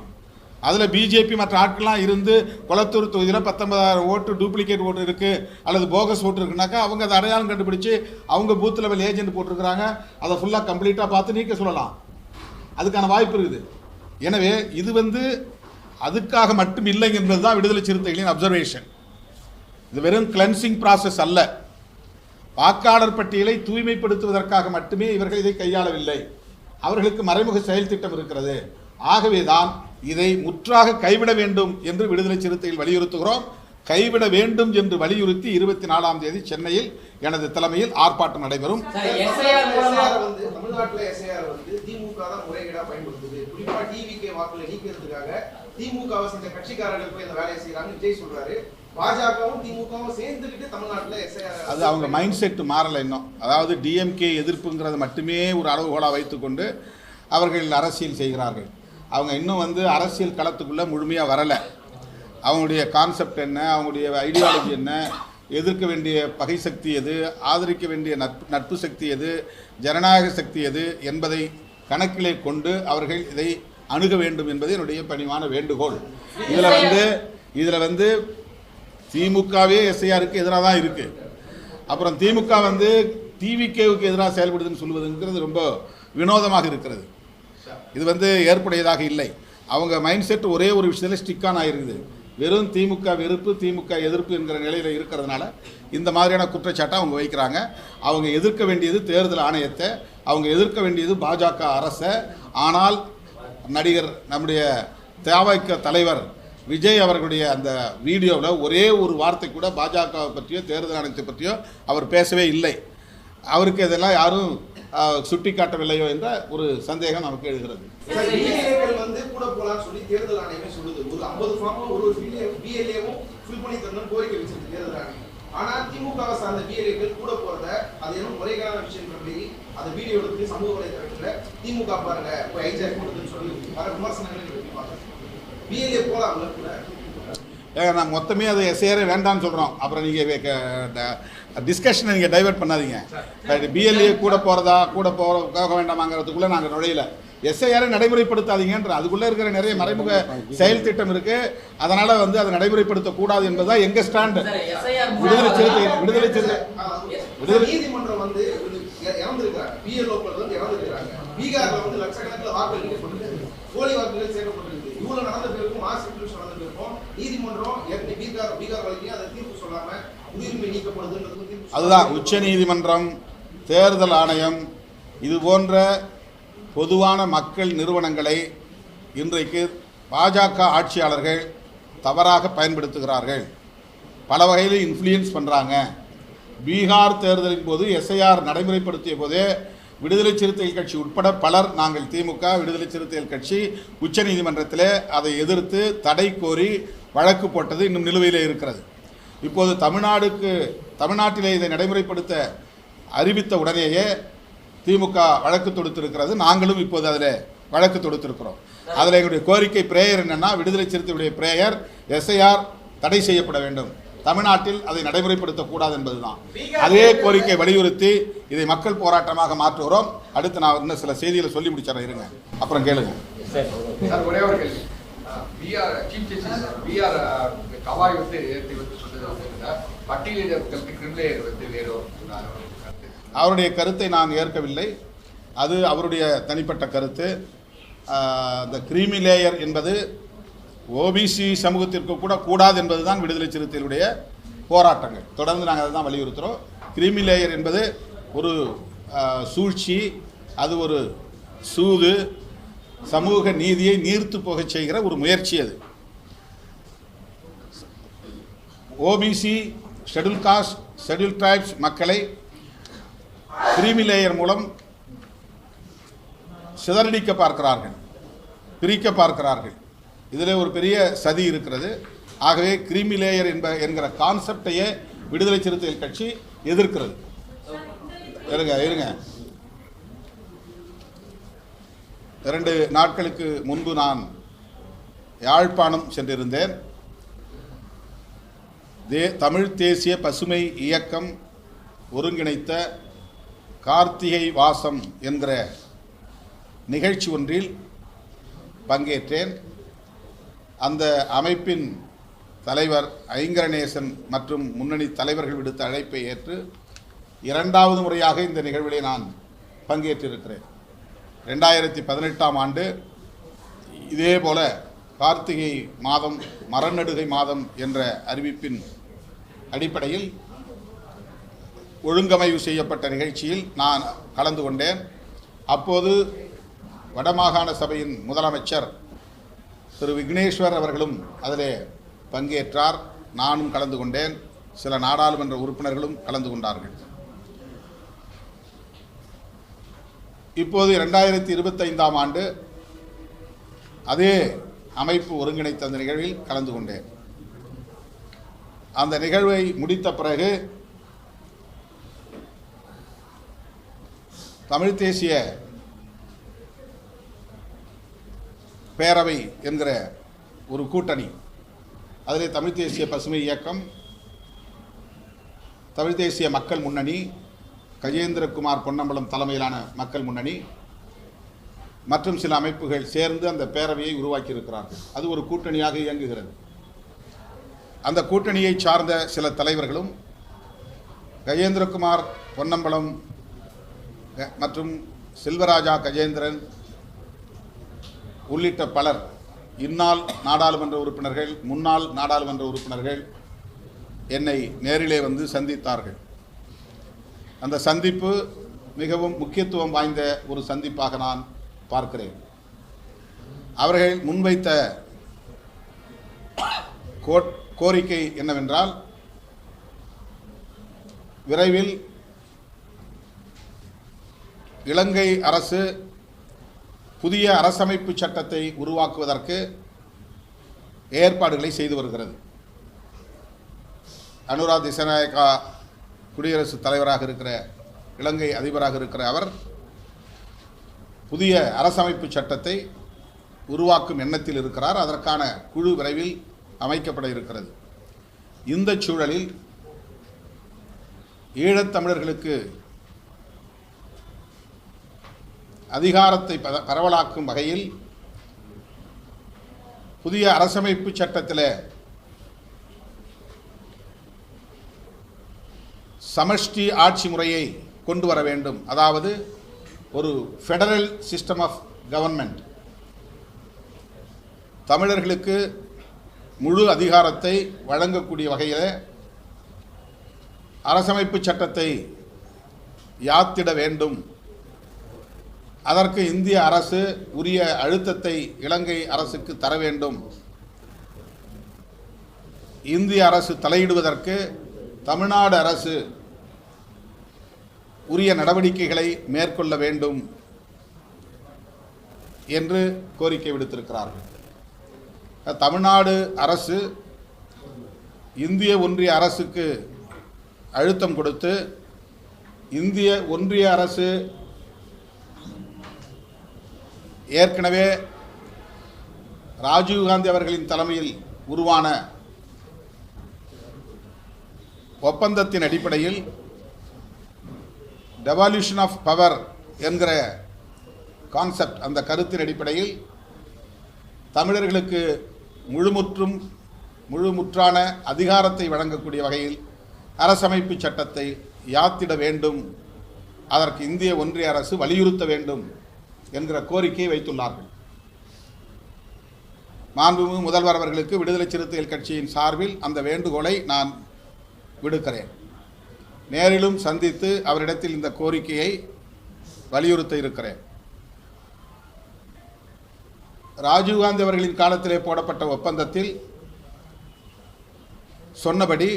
அதில் பிஜேபி மற்ற ஆட்கள்லாம் இருந்து கொளத்தூர் தொகுதியில் 19,000 ஓட்டு டூப்ளிகேட் ஓட்டு இருக்குது அல்லது போகஸ் ஓட்டு இருக்குனாக்கா அவங்க அதை அடையாளம் கண்டுபிடிச்சு அவங்க பூத் லெவல் ஏஜென்ட் போட்டிருக்கிறாங்க, அதை ஃபுல்லாக கம்ப்ளீட்டாக பார்த்து நீக்க சொல்லலாம். அதுக்கான வாய்ப்பு இருக்குது. எனவே இது வந்து அதுக்காக மட்டும் இல்லை என்பது தான் விடுதலை சிறுத்தைகளின் அப்சர்வேஷன். இது வெறும் கிளென்சிங் ப்ராசஸ் அல்ல. வாக்காளர் பட்டியலை தூய்மைப்படுத்துவதற்காக மட்டுமே இவர்கள் இதை கையாளவில்லை. அவர்களுக்கு மறைமுக செயல் திட்டம் இருக்கிறது. ஆகவேதான் இதை முற்றாக கைவிட வேண்டும் என்று விடுதலை சிறுத்தைகள் வலியுறுத்துகிறோம். கைவிட வேண்டும் என்று வலியுறுத்தி 24ஆம் தேதி சென்னையில் எனது தலைமையில் ஆர்ப்பாட்டம் நடைபெறும். தமிழ்நாட்டில் எஸ்ஐஆர் வந்து திமுக தான் முறைகேடா பயன்படுத்துது. குறிப்பா டிவிகே வாக்குகளை நீக்கிறதுக்காக திமுகவை சேர்ந்த கட்சிக்காரர்கள் போய் இந்த வேலையை செய்யறாங்க விஜய் சொல்றாரு. பாஜகவும் திமுகவும் சேர்ந்துக்கிட்டு தமிழ்நாட்டில் எஸ்ஐஆர் அது அவங்க மைண்ட் செட் மாறலை இன்னும். அதாவது டிஎம்கே எதிர்ப்புங்கிறத மட்டுமே ஒரு அளவுகோலாக வைத்துக்கொண்டு அவர்கள் அரசியல் செய்கிறார்கள். அவங்க இன்னும் வந்து அரசியல் களத்துக்குள்ளே முழுமையாக வரலை. அவங்களுடைய கான்செப்ட் என்ன, அவங்களுடைய ஐடியாலஜி என்ன, எதிர்க்க வேண்டிய பகை சக்தி எது, ஆதரிக்க வேண்டிய நட்பு சக்தி எது, ஜனநாயக சக்தி எது என்பதை கணக்கிலே கொண்டு அவர்கள் இதை அணுக வேண்டும் என்பது என்னுடைய பணிவான வேண்டுகோள். இதில் வந்து திமுகவே எஸ்ஐஆருக்கு எதிராக தான் இருக்குது. அப்புறம் திமுக வந்து டிவிகேவுக்கு எதிராக செயல்படுதுன்னு சொல்வதுங்கிறது ரொம்ப வினோதமாக இருக்கிறது. இது வந்து ஏற்புடையதாக இல்லை. அவங்க மைண்ட் செட் ஒரே ஒரு விஷயத்தில் ஸ்டிக்கான் ஆகிருக்குது. வெறும் திமுக வெறுப்பு, திமுக எதிர்ப்பு என்கிற நிலையில் இருக்கிறதுனால இந்த மாதிரியான குற்றச்சாட்டை அவங்க வைக்கிறாங்க. அவங்க எதிர்க்க வேண்டியது தேர்தல் ஆணையத்தை, அவங்க எதிர்க்க வேண்டியது பாஜக அரசை. ஆனால் நடிகர் நம்முடைய தவிக தலைவர் விஜய் அவர்களுடைய அந்த வீடியோவில் ஒரே ஒரு வார்த்தை கூட பாஜகவை பற்றியோ தேர்தல் ஆணையத்தை பற்றியோ அவர் பேசவே இல்லை. அவருக்கு இதெல்லாம் யாரும் சுட்டி காட்டவில்லையோ என்ற ஒரு சந்தேகம் நமக்கு எழுகிறது. வந்து கூட போலான்னு சொல்லி தேர்தல் ஆணையமே சொல்லுது. ஒரு 50 ஃபார்ம் ஒரு பிஎல்ஏவும் ஃபில் பண்ணி தரணும் கோரிக்கை வச்சிருக்கு தேர்தல் ஆணையம். ஆனா திமுகவை சார்ந்த பிஎல்ஏக்கள் கூட போறத அது என்ன முறைகேடான விஷயம் சொல்லி அந்த வீடியோ எடுத்து சமூக வலைதளத்துல திமுக பாருங்க போய் ஹைஜாக் பண்ணுதுன்னு சொல்லி பல விமர்சனங்களை பிஎல்ஏ போலாம்ல கூட. நான் மொத்தமே அதை எஸ்ஐஆரே வேண்டான்னு சொல்கிறோம். அப்புறம் நீங்கள் டிஸ்கஷனை நீங்கள் டைவெர்ட் பண்ணாதீங்க. பிஎல்ஏ கூட போகிறதா கூட போக வேண்டாமாங்கிறதுக்குள்ளே நாங்கள் நுழையில. எஸ்ஐஆரை நடைமுறைப்படுத்தாதீங்கன்ற அதுக்குள்ளே இருக்கிற நிறைய மறைமுக செயல் திட்டம் இருக்குது. அதனால் வந்து அதை நடைமுறைப்படுத்தக்கூடாது என்பதுதான் எங்கள் ஸ்டாண்டு. விடுதலை சிறுத்தை நீதிமன்றம் வந்து இறந்துருக்கிறாங்க, பிஎல்ஓக்கள் வந்து இறந்துருக்கிறாங்க. பீகார்ல வந்து லட்சக்கணக்கில் வாக்குகள் நீக்கப்பட்டிருக்கு, போலி வாக்குகள் சேர்க்கப்பட்டிருக்கு. இவ்வளவு நடந்த பிறகும் மாஸ் இன்ட்ரூஷன் நடந்த பிறகும் நீதிமன்றம் பீகார் வழக்கையும் அதை தீர்ப்பு சொல்லாம குடியுரிமை நீக்கப்படுதுன்றது அதுதான் உச்ச நீதிமன்றம், தேர்தல் ஆணையம் இது போன்ற பொதுவான மக்கள் நிறுவனங்களை இன்றைக்கு பாஜக ஆட்சியாளர்கள் தவறாக பயன்படுத்துகிறார்கள். பல வகையில் இன்ஃப்ளூயன்ஸ் பண்ணுறாங்க. பீகார் தேர்தலின் போது எஸ்ஐஆர் நடைமுறைப்படுத்திய போதே விடுதலை சிறுத்தைகள் கட்சி உட்பட பலர், நாங்கள் திமுக விடுதலை சிறுத்தைகள் கட்சி உச்சநீதிமன்றத்தில் அதை எதிர்த்து தடை கோரி வழக்கு போட்டது இன்னும் நிலுவையில் இருக்கிறது. இப்போது தமிழ்நாட்டிலே இதை நடைமுறைப்படுத்த அறிவித்த உடனேயே திமுக வழக்கு தொடுத்திருக்கிறது. நாங்களும் இப்போது அதில் வழக்கு தொடுத்திருக்கிறோம். அதில் எங்களுடைய கோரிக்கை பிரேயர் என்னென்னா, விடுதலை சிறுத்தைகளுடைய பிரேயர் எஸ்ஐஆர் தடை செய்யப்பட வேண்டும், தமிழ்நாட்டில் அதை நடைமுறைப்படுத்தக்கூடாது என்பதுதான். அதே கோரிக்கை வலியுறுத்தி இதை மக்கள் போராட்டமாக மாற்றுகிறோம். அடுத்து நான் இன்னும் சில செய்திகளை சொல்லி முடிச்சிடறேன், இருங்க, அப்புறம் கேளுங்க. சார், ஒரே ஒரு கேள்வி. சீஃப் ஜஸ்டிஸ் பிஆர் கவாய் வந்து சொன்னது பட்டியலிடர்களுக்கு கிரிமினல் வந்து வேறும் அவருடைய கருத்தை நான் ஏற்கவில்லை. அது அவருடைய தனிப்பட்ட கருத்து. இந்த கிரீமி லேயர் என்பது ஓபிசி சமூகத்திற்கு கூட கூடாது என்பதுதான் விடுதலை சிறுத்தைகளுடைய போராட்டங்கள். தொடர்ந்து நாங்கள் அதை தான் வலியுறுத்துகிறோம். கிரீமி லேயர் என்பது ஒரு சூழ்ச்சி, அது ஒரு சூது, சமூக நீதியை நீர்த்து போக செய்கிற ஒரு முயற்சி. அது OBC, schedule cost, schedule tribes மக்களை கிரீமி லேயர் மூலம் சிதறடிக்க பார்க்கிறார்கள், பிரிக்க பார்க்கிறார்கள். இதில் ஒரு பெரிய சதி இருக்கிறது. ஆகவே கிரீமி லேயர் என்கிற கான்செப்டையே விடுதலை சிறுத்தைகள் கட்சி எதிர்க்கிறது. இருங்க 2 நாட்களுக்கு முன்பு நான் யாழ்ப்பாணம் சென்றிருந்தேன். தமிழ் தேசிய பசுமை இயக்கம் ஒருங்கிணைத்த கார்த்திகை வாசம் என்கிற நிகழ்ச்சி ஒன்றில் பங்கேற்றேன். அந்த அமைப்பின் தலைவர் ஐங்கரநேசன் மற்றும் முன்னணி தலைவர்கள் விடுத்த அழைப்பை ஏற்று 2வது முறையாக இந்த நிகழ்விலே நான் பங்கேற்றிருக்கிறேன். 2018ஆம் ஆண்டு இதே போல கார்த்திகை மாதம் மரநடுகை மாதம் என்ற அறிவிப்பின் அடிப்படையில் ஒழுங்கமைவு செய்யப்பட்ட நிகழ்ச்சியில் நான் கலந்து கொண்டேன். அப்போது வடமாகாண சபையின் முதலமைச்சர் திரு விக்னேஸ்வர் அவர்களும் அதிலே பங்கேற்றார். நானும் கலந்து கொண்டேன். சில நாடாளுமன்ற உறுப்பினர்களும் கலந்து கொண்டார்கள். இப்போது 2025ஆம் ஆண்டு அதே அமைப்பு ஒருங்கிணைத்த அந்த நிகழ்வில் கலந்து கொண்டேன். அந்த நிகழ்வை முடித்த பிறகு தமிழ் தேசிய பேரவை என்கிற ஒரு கூட்டணி, அதிலே தமிழ் தேசிய பசுமை இயக்கம், தமிழ் தேசிய மக்கள் முன்னணி, கஜேந்திரகுமார் பொன்னம்பலம் தலைமையிலான மக்கள் முன்னணி மற்றும் சில அமைப்புகள் சேர்ந்து அந்த பேரவையை உருவாக்கியிருக்கிறார்கள். அது ஒரு கூட்டணியாக இயங்குகிறது. அந்த கூட்டணியை சார்ந்த சில தலைவர்களும் கஜேந்திரகுமார் பொன்னம்பலம் மற்றும் செல்வராஜா கஜேந்திரன் உள்ளிட்ட பலர், இந்நாள் நாடாளுமன்ற உறுப்பினர்கள், முன்னாள் நாடாளுமன்ற உறுப்பினர்கள் என்னை நேரிலே வந்து சந்தித்தார்கள். அந்த சந்திப்பு மிகவும் முக்கியத்துவம் வாய்ந்த ஒரு சந்திப்பாக நான் பார்க்கிறேன். அவர்கள் முன்வைத்த கோரிக்கை என்னவென்றால், விரைவில் இலங்கை அரசு புதிய அரசமைப்பு சட்டத்தை உருவாக்குவதற்கு ஏற்பாடுகளை செய்து வருகிறது. அனுரா திசாநாயக்கா குடியரசுத் தலைவராக இருக்கிற, இலங்கை அதிபராக இருக்கிற அவர் புதிய அரசமைப்பு சட்டத்தை உருவாக்கும் எண்ணத்தில் இருக்கிறார். அதற்கான குழு விரைவில் அமைக்கப்பட இருக்கிறது. இந்த சூழலில் ஈழத்தமிழர்களுக்கு அதிகாரத்தை பரவலாக்கும் வகையில் புதிய அரசமைப்பு சட்டத்தில் சமஷ்டி ஆட்சி முறையை கொண்டு வர வேண்டும். அதாவது ஒரு ஃபெடரல் சிஸ்டம் ஆஃப் கவர்மெண்ட், தமிழர்களுக்கு முழு அதிகாரத்தை வழங்கக்கூடிய வகையில் அரசமைப்பு சட்டத்தை யாத்திட வேண்டும். அதற்கு இந்திய அரசு உரிய அழுத்தத்தை இலங்கை அரசுக்கு தர வேண்டும். இந்திய அரசு தலையிடுவதற்கு தமிழ்நாடு அரசு உரிய நடவடிக்கைகளை மேற்கொள்ள வேண்டும் என்று கோரிக்கை விடுத்திருக்கிறார்கள். தமிழ்நாடு அரசு இந்திய ஒன்றிய அரசுக்கு அழுத்தம் கொடுத்து, இந்திய ஒன்றிய அரசு ஏற்கனவே ராஜீவ்காந்தி அவர்களின் தலைமையில் உருவான ஒப்பந்தத்தின் அடிப்படையில் டெவால்யூஷன் ஆஃப் பவர் என்கிற கான்செப்ட், அந்த கருத்தின் அடிப்படையில் தமிழர்களுக்கு முழுமுற்றான அதிகாரத்தை வழங்கக்கூடிய வகையில் அரசமைப்பு சட்டத்தை யாத்திட வேண்டும். அதற்கு இந்திய ஒன்றிய அரசு வலியுறுத்த வேண்டும் என்கிற கோரிக்கையை வைத்துள்ளார்கள். மாண்புமிகு முதல்வர் அவர்களுக்கு விடுதலை சிறுத்தைகள் கட்சியின் சார்பில் அந்த வேண்டுகோளை நான் விடுக்கிறேன். நேரிலும் சந்தித்து அவரிடத்தில் இந்த கோரிக்கையை வலியுறுத்த இருக்கிறேன். ராஜீவ்காந்தி அவர்களின் காலத்திலே போடப்பட்ட ஒப்பந்தத்தில் சொன்னபடி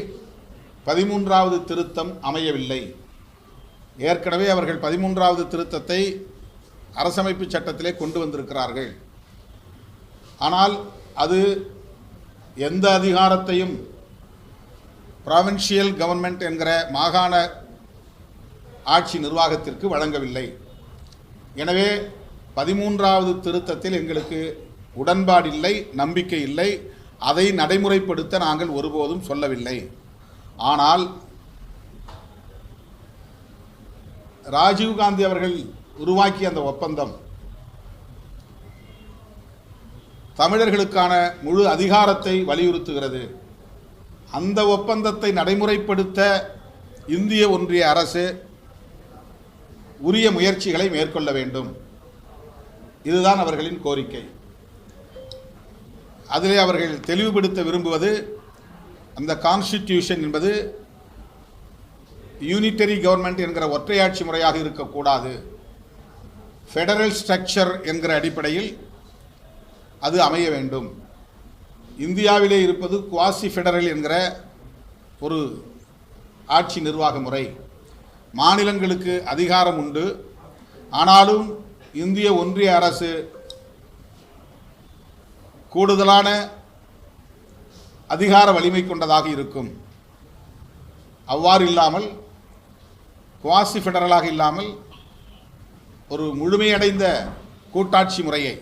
13வது திருத்தம் அமையவில்லை. ஏற்கனவே அவர்கள் 13வது திருத்தத்தை அரசமைப்பு சட்டத்திலே கொண்டு வந்திருக்கிறார்கள். ஆனால் அது எந்த அதிகாரத்தையும் ப்ராவின்ஷியல் கவர்மெண்ட் என்கிற மாகாண ஆட்சி நிர்வாகத்திற்கு வழங்கவில்லை. எனவே 13வது திருத்தத்தில் எங்களுக்கு உடன்பாடில்லை, நம்பிக்கை இல்லை. அதை நடைமுறைப்படுத்த நாங்கள் ஒருபோதும் சொல்லவில்லை. ஆனால் ராஜீவ்காந்தி அவர்கள் உருவாக்கிய அந்த ஒப்பந்தம் தமிழர்களுக்கான முழு அதிகாரத்தை வலியுறுத்துகிறது. அந்த ஒப்பந்தத்தை நடைமுறைப்படுத்த இந்திய ஒன்றிய அரசு உரிய முயற்சிகளை மேற்கொள்ள வேண்டும். இதுதான் அவர்களின் கோரிக்கை. அதிலே அவர்கள் தெளிவுபடுத்த விரும்புவது, அந்த கான்ஸ்டிடியூஷன் என்பது யூனிட்டரி கவர்மெண்ட் என்கிற ஒற்றையாட்சி முறையாக இருக்கக்கூடாது, ஃபெடரல் ஸ்ட்ரக்சர் என்கிற அடிப்படையில் அது அமைய வேண்டும். இந்தியாவிலே இருப்பது குவாசி ஃபெடரல் என்கிற ஒரு ஆட்சி நிர்வாக முறை. மாநிலங்களுக்கு அதிகாரம் உண்டு, ஆனாலும் இந்திய ஒன்றிய அரசு கூடுதலான அதிகார வலிமை கொண்டதாக இருக்கும். அவ்வாறு இல்லாமல், குவாசி ஃபெடரலாக இல்லாமல் ஒரு முழுமையடைந்த கூட்டாட்சி முறையை,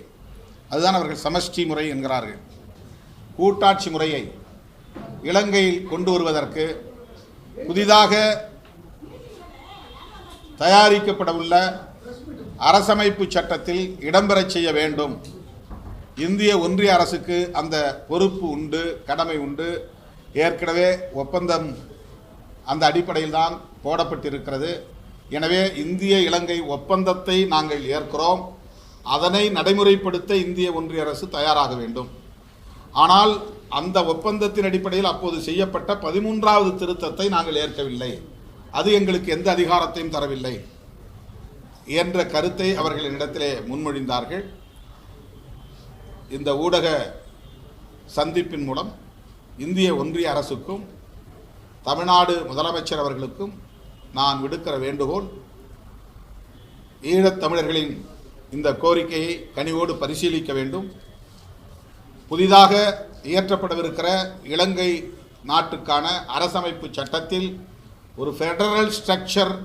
அதுதான் அவர்கள் சமஷ்டி முறை என்கிறார்கள், கூட்டாட்சி முறையை இலங்கையில் கொண்டு வருவதற்கு புதிதாக தயாரிக்கப்படவுள்ள அரசமைப்பு சட்டத்தில் இடம்பெறச் செய்ய வேண்டும். இந்திய ஒன்றிய அரசுக்கு அந்த பொறுப்பு உண்டு, கடமை உண்டு. ஏற்கனவே ஒப்பந்தம் அந்த அடிப்படையில் தான் போடப்பட்டிருக்கிறது. எனவே இந்திய இலங்கை ஒப்பந்தத்தை நாங்கள் ஏற்கிறோம். அதனை நடைமுறைப்படுத்த இந்திய ஒன்றிய அரசு தயாராக வேண்டும். ஆனால் அந்த ஒப்பந்தத்தின் அடிப்படையில் அப்போது செய்யப்பட்ட 13வது திருத்தத்தை நாங்கள் ஏற்கவில்லை, அது எங்களுக்கு எந்த அதிகாரத்தையும் தரவில்லை என்ற கருத்தை அவர்கள் என்னிடத்திலே முன்மொழிந்தார்கள். இந்த ஊடக சந்திப்பின் மூலம் இந்திய ஒன்றிய அரசுக்கும் தமிழ்நாடு முதலமைச்சர் அவர்களுக்கும் நான் விடுக்கிற வேண்டுகோள், ஈழத் தமிழர்களின் இந்த கோரிக்கையை கனிவோடு பரிசீலிக்க வேண்டும். புதிதாக இயற்றப்படவிருக்கிற இலங்கை நாட்டுக்கான அரசமைப்பு சட்டத்தில் ஒரு ஃபெடரல் ஸ்ட்ரக்சர்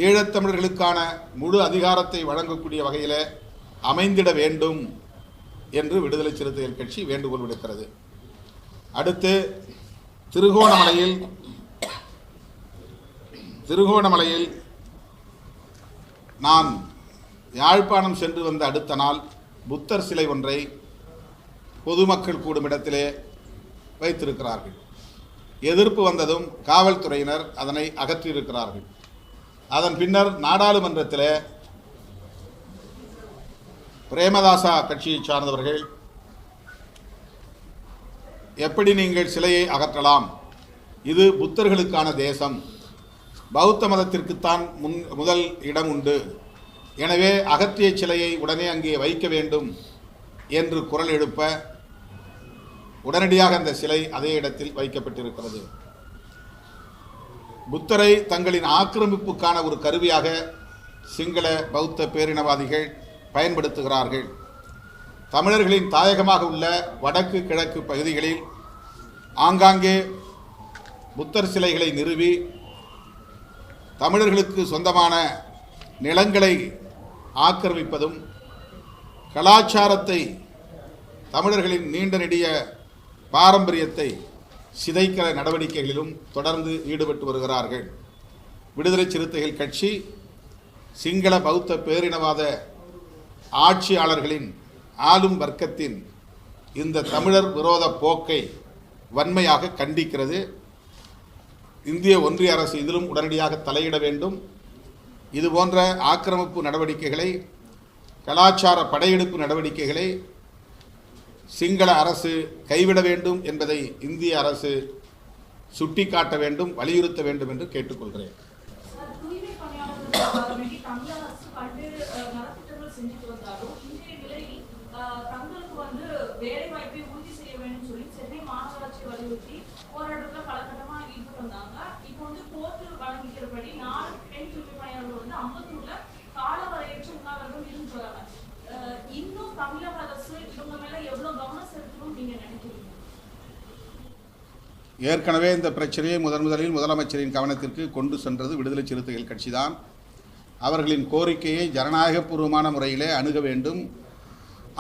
ஈழத்தமிழர்களுக்கான முழு அதிகாரத்தை வழங்கக்கூடிய வகையில் அமைந்திட வேண்டும் என்று விடுதலை சிறுத்தைகள் கட்சி வேண்டுகோள் விடுக்கிறது. அடுத்து திருகோணமலையில் நான் யாழ்ப்பாணம் சென்று வந்த அடுத்த நாள் புத்தர் சிலை ஒன்றை பொதுமக்கள் கூடும் இடத்திலே வைத்திருக்கிறார்கள். எதிர்ப்பு வந்ததும் காவல்துறையினர் அதனை அகற்றியிருக்கிறார்கள். அதன் பின்னர் நாடாளுமன்றத்தில் பிரேமதாசா கட்சியை சார்ந்தவர்கள், எப்படி நீங்கள் சிலையை அகற்றலாம், இது புத்தர்களுக்கான தேசம், பௌத்த மதத்திற்குத்தான் முதல் இடம் உண்டு, எனவே அகற்றிய சிலையை உடனே அங்கே வைக்க வேண்டும் என்று குரல் எழுப்ப உடனடியாக அந்த சிலை அதே இடத்தில் வைக்கப்பட்டிருக்கிறது. புத்தரை தங்களின் ஆக்கிரமிப்புக்கான ஒரு கருவியாக சிங்கள பௌத்த பேரினவாதிகள் பயன்படுத்துகிறார்கள். தமிழர்களின் தாயகமாக உள்ள வடக்கு கிழக்கு பகுதிகளில் ஆங்காங்கே புத்தர் சிலைகளை நிறுவி தமிழர்களுக்கு சொந்தமான நிலங்களை ஆக்கிரமிப்பதும், கலாச்சாரத்தை, தமிழர்களின் நீண்ட நெடிய பாரம்பரியத்தை சிதைக்கிற நடவடிக்கைகளிலும் தொடர்ந்து ஈடுபட்டு வருகிறார்கள். விடுதலை சிறுத்தைகள் கட்சி சிங்கள பௌத்த பேரினவாத ஆட்சியாளர்களின், ஆளும் வர்க்கத்தின் இந்த தமிழர் விரோத போக்கை வன்மையாக கண்டிக்கிறது. இந்திய ஒன்றிய அரசு இதிலும் உடனடியாக தலையிட வேண்டும். இதுபோன்ற ஆக்கிரமிப்பு நடவடிக்கைகளை, கலாச்சார படையெடுப்பு நடவடிக்கைகளை சிங்கள அரசு கைவிட வேண்டும் என்பதை இந்திய அரசு சுட்டிக்காட்ட வேண்டும், வலியுறுத்த வேண்டும் என்று கேட்டுக்கொள்கிறேன். தூய்மை பணியாளர்களுக்காக வேண்டி தமிழக அரசு பல்வேறு நலத்திட்டங்கள் செஞ்சுட்டு வந்தாலும் இன்றைய நிலையில் தங்களுக்கு வேலை வாய்ப்பை உறுதி செய்ய வேண்டும் சொல்லி சென்னை மாநகராட்சி வலியுறுத்தி போராட்டத்தில் பல கட்டமாக ஈடுபட்டு வந்தாங்க. இப்போ கோர்ட்டு வழங்கிக்கிறபடி 4 பெண் தூய்மை பணியாளர்கள் அம்பத்தூர்ல காலவரையற்ற உண்ணாவிரதம் இருந்து வராங்க. இன்னும் தமிழக அரசு இவங்க மேல எவ்வளவு கவனம் செலுத்தணும் நீங்க நினைக்கிறீங்க? ஏற்கனவே இந்த பிரச்சனையை முதலில் முதலமைச்சரின் கவனத்திற்கு கொண்டு சென்றது விடுதலை சிறுத்தைகள் கட்சிதான். அவர்களின் கோரிக்கையை ஜனநாயகபூர்வமான முறையிலே அணுக வேண்டும்.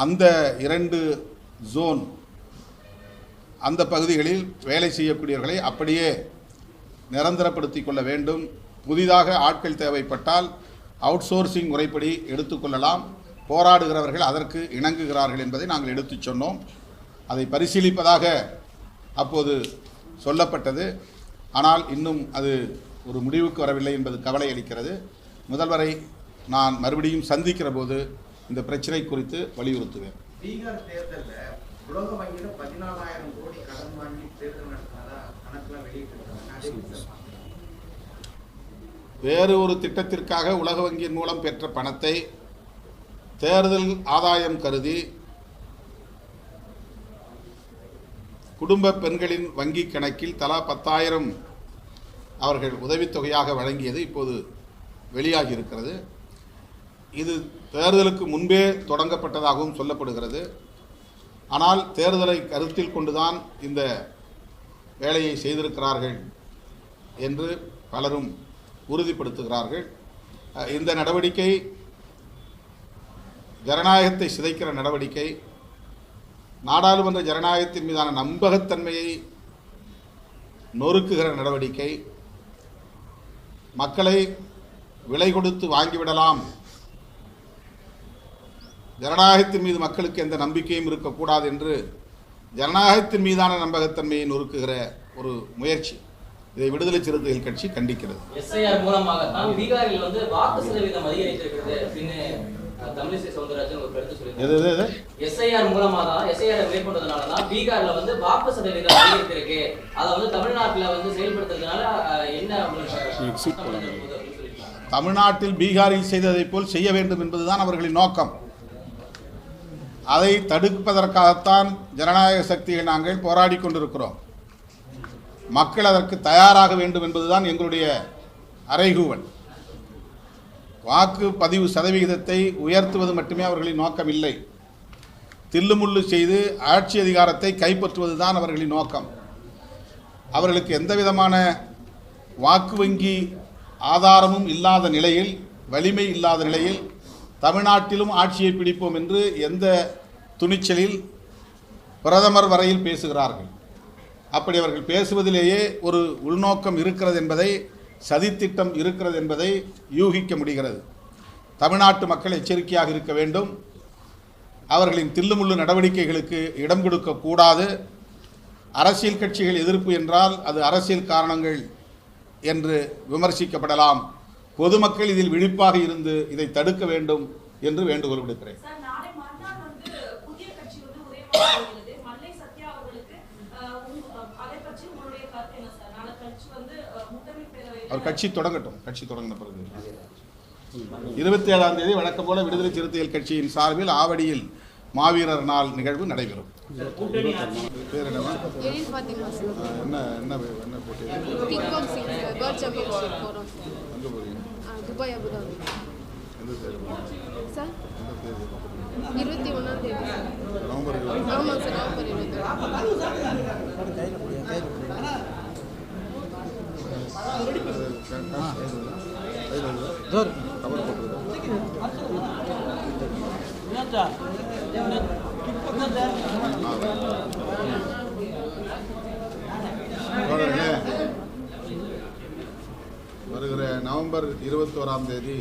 அந்த 2 ஜோன் அந்த பகுதிகளில் வேலை செய்யக்கூடியவர்களை அப்படியே நிரந்தரப்படுத்திக் கொள்ள வேண்டும். புதிதாக ஆட்கள் தேவைப்பட்டால் அவுட் சோர்சிங் முறைப்படி எடுத்துக்கொள்ளலாம். போராடுகிறவர்கள் அதற்கு இணங்குகிறார்கள் என்பதை நாங்கள் எடுத்துச் சொன்னோம். அதை பரிசீலிப்பதாக அப்போது சொல்லப்பட்டது. ஆனால் இன்னும் அது ஒரு முடிவுக்கு வரவில்லை என்பது கவலை அளிக்கிறது. முதல்வரை நான் மறுபடியும் சந்திக்கிற போது இந்த பிரச்சனை குறித்து வலியுறுத்துவேன். பீகார் தேர்தலில் உலக வங்கியில் 14,000 கோடி கடன் வாங்கி தேர்தல் நடத்தினதா கணக்கெல்லாம் வெளியிட்டிருக்காங்க. வேறு ஒரு திட்டத்திற்காக உலக வங்கியின் மூலம் பெற்ற பணத்தை தேர்தல் ஆதாயம் கருதி குடும்ப பெண்களின் வங்கி கணக்கில் தலா 10,000 அவர்கள் உதவித்தொகையாக வழங்கியது இப்போது வெளியாகி இருக்கிறது. இது தேர்தலுக்கு முன்பே தொடங்கப்பட்டதாகவும் சொல்லப்படுகிறது. ஆனால் தேர்தலை கருத்தில் கொண்டுதான் இந்த வேலையை செய்திருக்கிறார்கள் என்று பலரும் உறுதிப்படுத்துகிறார்கள். இந்த நடவடிக்கை ஜனநாயகத்தை சிதைக்கிற நடவடிக்கை, நாடாளுமன்ற ஜனநாயகத்தின் மீதான நம்பகத்தன்மையை நொறுக்குகிற நடவடிக்கை, மக்களை விலை கொடுத்து வாங்கிவிடலாம், ஜனநாயகத்தின் மீது மக்களுக்கு எந்த நம்பிக்கையும் இருக்கக்கூடாது என்று ஜனநாயகத்தின் மீதான நம்பகத்தன்மையை நொறுக்குகிற ஒரு முயற்சி. இதை விடுதலை சிறுத்தைகள் கட்சி கண்டிக்கிறது. எஸ்ஐஆர் மூலமாகத்தான் பீகாரில் வாக்கு சதவீதம் அதிகரித்திருக்கிறது அப்படின்னு தமிழிசை சவுந்தரராஜன் ஒரு கருத்து சொல்லியிருக்காரு. எஸ்ஐஆர் மூலமா தான் எஸ்ஐஆர் மேற்கொண்டதுனால தான் பீகார்ல வாக்கு சதவீதம் அதிகரித்திருக்கு. அதை தமிழ்நாட்டில் செயல்படுத்துறதுனால என்ன தமிழ்நாட்டில் பீகாரில் செய்ததை போல் செய்ய வேண்டும் என்பதுதான் அவர்களின் நோக்கம். அதை தடுப்பதற்காகத்தான் ஜனநாயக சக்திகள் நாங்கள் போராடி கொண்டிருக்கிறோம். மக்கள் அதற்கு தயாராக வேண்டும் என்பதுதான் எங்களுடைய அறைகூவல். வாக்குப்பதிவு சதவிகிதத்தை உயர்த்துவது மட்டுமே அவர்களின் நோக்கம் இல்லை. தில்லுமுள்ளு செய்து ஆட்சி அதிகாரத்தை கைப்பற்றுவதுதான் அவர்களின் நோக்கம். அவர்களுக்கு எந்த விதமான வாக்கு வங்கி ஆதாரமும் இல்லாத நிலையில், வலிமை இல்லாத நிலையில் தமிழ்நாட்டிலும் ஆட்சியை பிடிப்போம் என்று எந்த துணிச்சலில் பிரதமர் வரையில் பேசுகிறார்கள். அப்படி அவர்கள் பேசுவதிலேயே ஒரு உள்நோக்கம் இருக்கிறது என்பதை, சதித்திட்டம் இருக்கிறது என்பதை யூகிக்க முடிகிறது. தமிழ்நாட்டு மக்கள் எச்சரிக்கையாக இருக்க வேண்டும். அவர்களின் தில்லுமுள்ளு நடவடிக்கைகளுக்கு இடம் கொடுக்கக்கூடாது. அரசியல் கட்சிகள் எதிர்ப்பு என்றால் அது அரசியல் காரணங்கள் என்று விமர்சிக்கப்படலாம். பொதுமக்கள் இதில் விழிப்பாக இருந்து இதை தடுக்க வேண்டும் என்று வேண்டுகோள் விடுக்கிறேன். அவர் கட்சி தொடங்கட்டும். கட்சி தொடங்கின பிறகு 27ஆம் தேதி வழக்கம் போல விடுதலை சிறுத்தைகள் கட்சியின் சார்பில் ஆவடியில் மாவீரர் நாள் நிகழ்வு நடைபெறும். பேர் என்னவா? என்ன என்ன என்ன போட்டி? எங்கே போறீங்க? Dubai, Abu Dhabi. எந்த தேதி சார்? எந்த தேதி? 21ஆம் தேதி. நவம்பர் 20. ஆமாம் சார், நவம்பர் 20. வருகிற நவம்பர் 21ஆம் தேதி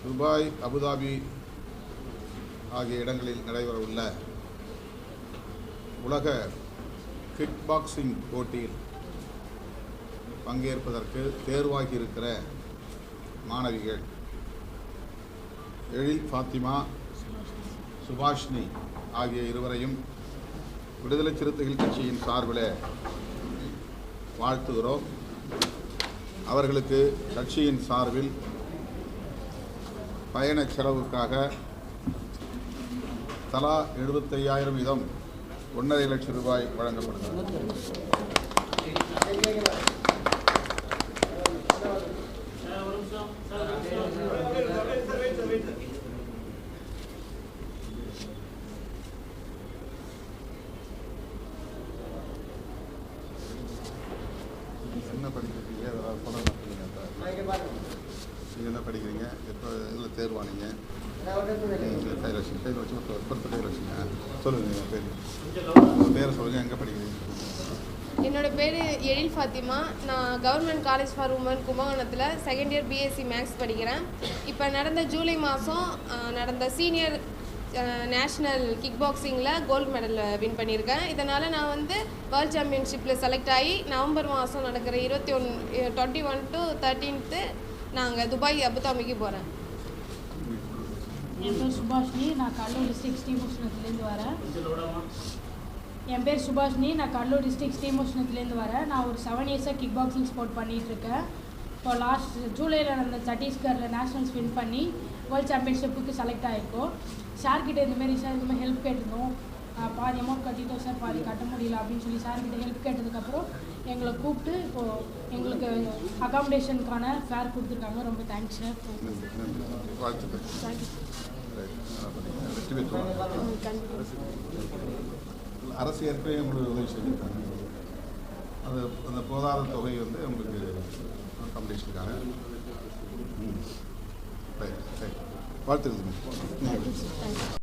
துபாய், அபுதாபி ஆகிய இடங்களில் நடைபெறவுள்ள உலக கிக் பாக்ஸிங் போட்டியில் பங்கேற்பதற்கு தேர்வாகி இருக்கிற மாணவிகள் எழில் ஃபாத்திமா, சுபாஷினி ஆகிய இருவரையும் விடுதலை சிறுத்தைகள் கட்சியின் சார்பில் வாழ்த்துகிறோம். அவர்களுக்கு கட்சியின் சார்பில் பயண செலவுக்காக தலா 75,000 வீதம் 1.5 லட்சம் ரூபாய் வழங்கப்படுகிறது. என்ன படிக்கிறீங்க? ஏதாவது படம் நடத்துறீங்க? நீங்கள் என்ன படிக்கிறீங்க? எப்போ இதில் தேர்வானீங்க? கைலட்சுமி பேர் வச்சு கைலட்சுமிங்க. சொல்லுங்கள் நீங்கள் பேர், உங்கள் பேரை சொல்லுங்கள். எங்கே படிக்கிறீங்க? என்னோட பேர் எழில் ஃபாத்திமா. நான் கவர்மெண்ட் காலேஜ் ஃபார் உமன் கும்பகோணத்தில் செகண்ட் இயர் பிஎஸ்சி மேக்ஸ் படிக்கிறேன். இப்போ நடந்த ஜூலை மாதம் நடந்த சீனியர் நேஷ்னல் கிக் பாக்ஸிங்கில் கோல்டு மெடல் வின் பண்ணியிருக்கேன். இதனால் நான் வந்து வேர்ல்ட் சாம்பியன்ஷிப்பில் செலக்ட் ஆகி நவம்பர் மாதம் நடக்கிற 21 to 13 நாங்கள் துபாய் அபுதாபிக்கு போகிறேன். என் பேர் சுபாஷினி. நான் கடலூர் டிஸ்ட்ரிக்ட் ஸ்ரீமுஷ்ணத்துலேருந்து வரேன். கடலூர் டிஸ்ட்ரிக்ட் ஸ்ரீமுஷ்ணத்துலேருந்து வரேன். நான் ஒரு 7 இயர்ஸாக கிக் பாக்ஸிங் ஸ்போர்ட் பண்ணிகிட்ருக்கேன். இப்போ லாஸ்ட் ஜூலையில் நடந்த சத்தீஸ்கரில் நேஷ்னல்ஸ் வின் பண்ணி வேர்ல்ட் சாம்பியன்ஷிப்புக்கு செலக்ட் ஆகிருக்கோம். சார்கிட்ட இந்தமாரி ஹெல்ப் கேட்டிருந்தோம். பாதி அமௌண்ட் கட்டிட்டோம் சார், பாதி கட்ட முடியல அப்படின்னு சொல்லி சார்கிட்ட ஹெல்ப் கேட்டதுக்கப்புறம் எங்களை கூப்பிட்டு இப்போது எங்களுக்கு அகாமடேஷனுக்கான ஃபேர் கொடுத்துருக்காங்க. ரொம்ப தேங்க்ஸ் சார். தேங்க்யூ. அரசு ஏற்கனவே உங்களுக்கு உதவி செஞ்சுருக்காங்க. அது அந்த போதாத தொகை வந்து உங்களுக்கு அகாமடேஷனுக்கான வாழ்த்துக்கள்.